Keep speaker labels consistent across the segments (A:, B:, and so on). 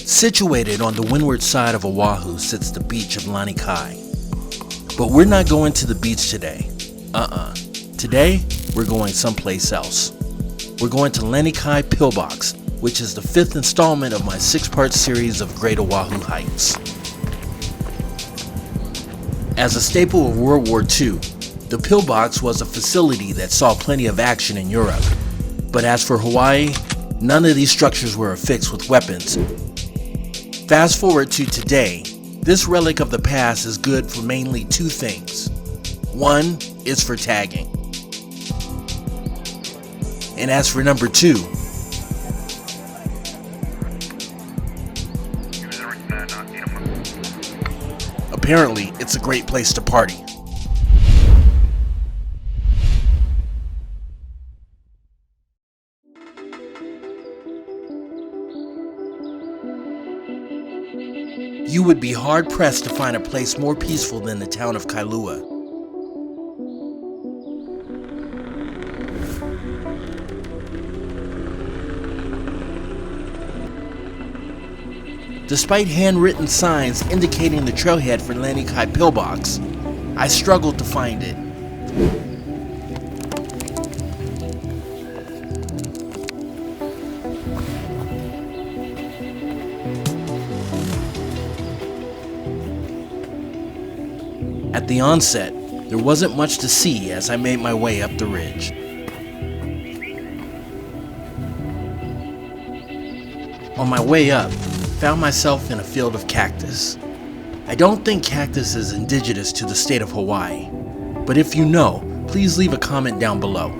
A: Situated on the windward side of Oahu sits the beach of Lanikai. But we're not going to the beach today. Today, we're going someplace else. We're going to Lanikai Pillbox, which is the 5th installment of my 6-part series of Great Oahu Hikes. As a staple of World War II, the Pillbox was a facility that saw plenty of action in Europe. But as for Hawaii, none of these structures were affixed with weapons. Fast forward to today, this relic of the past is good for mainly 2 things. One is for tagging. And as for number 2, apparently it's a great place to party. You would be hard-pressed to find a place more peaceful than the town of Kailua. Despite handwritten signs indicating the trailhead for Lanikai Pillbox, I struggled to find it. At the onset, there wasn't much to see as I made my way up the ridge. On my way up, found myself in a field of cactus. I don't think cactus is indigenous to the state of Hawaii, but if you know, please leave a comment down below.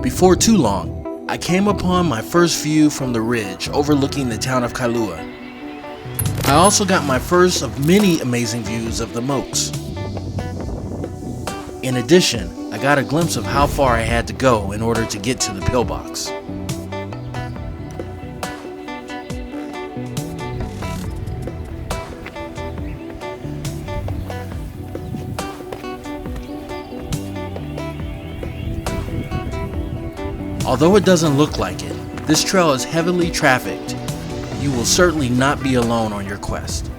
A: Before too long, I came upon my first view from the ridge overlooking the town of Kailua. I also got my first of many amazing views of the Mokes. In addition, I got a glimpse of how far I had to go in order to get to the pillbox. Although it doesn't look like it, this trail is heavily trafficked. You will certainly not be alone on your quest.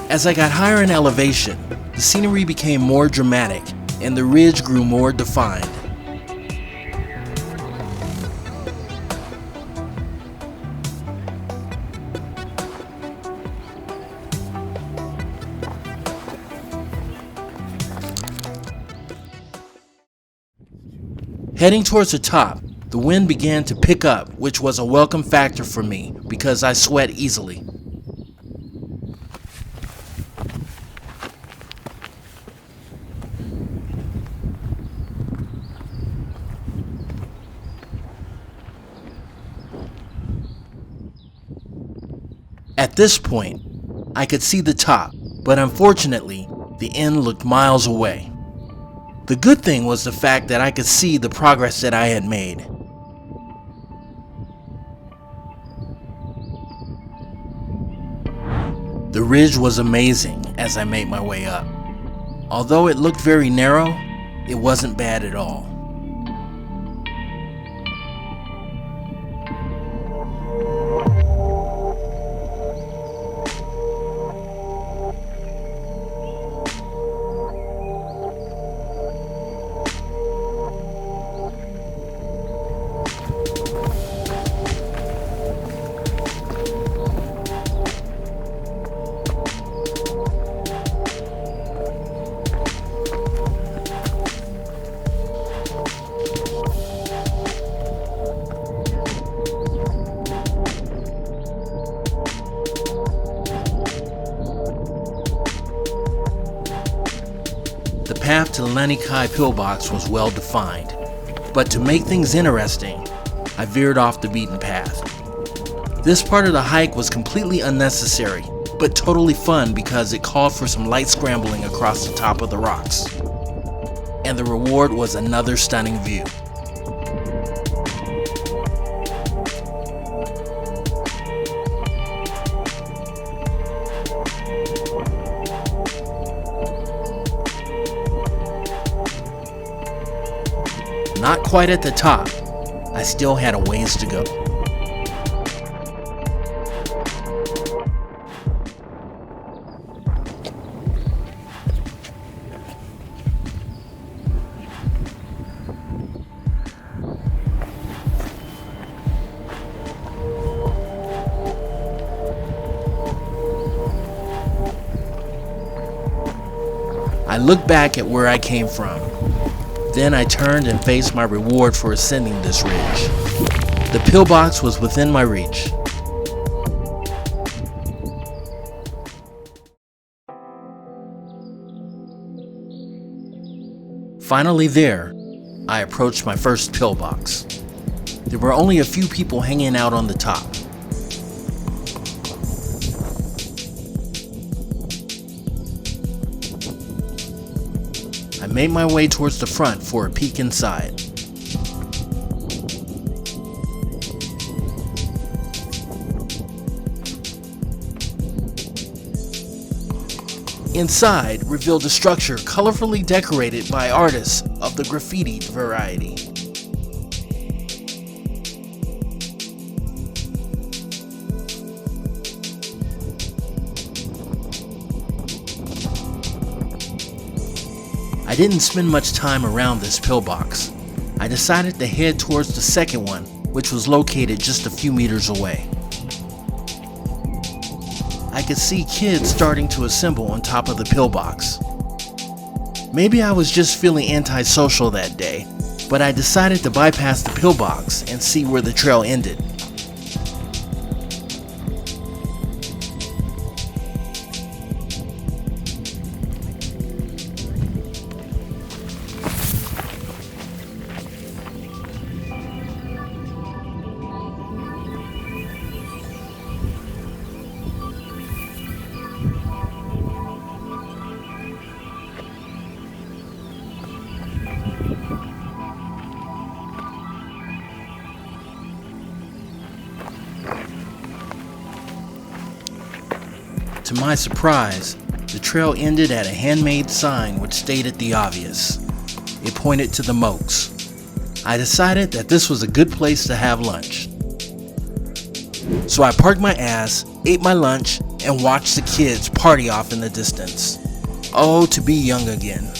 A: As I got higher in elevation, the scenery became more dramatic and the ridge grew more defined. Heading towards the top, the wind began to pick up, which was a welcome factor for me because I sweat easily. At this point, I could see the top, but unfortunately, the end looked miles away. The good thing was the fact that I could see the progress that I had made. The ridge was amazing as I made my way up. Although it looked very narrow, it wasn't bad at all. The path to Lanikai Pillbox was well defined, but to make things interesting, I veered off the beaten path. This part of the hike was completely unnecessary, but totally fun because it called for some light scrambling across the top of the rocks. And the reward was another stunning view. Not quite at the top. I still had a ways to go. I looked back at where I came from. Then I turned and faced my reward for ascending this ridge. The pillbox was within my reach. Finally there, I approached my first pillbox. There were only a few people hanging out on the top. I made my way towards the front for a peek inside. Inside revealed a structure colorfully decorated by artists of the graffiti variety. I didn't spend much time around this pillbox. I decided to head towards the second one, which was located just a few meters away. I could see kids starting to assemble on top of the pillbox. Maybe I was just feeling antisocial that day, but I decided to bypass the pillbox and see where the trail ended. To my surprise, the trail ended at a handmade sign which stated the obvious. It pointed to the Mokes. I decided that this was a good place to have lunch. So I parked my ass, ate my lunch, and watched the kids party off in the distance. Oh, to be young again.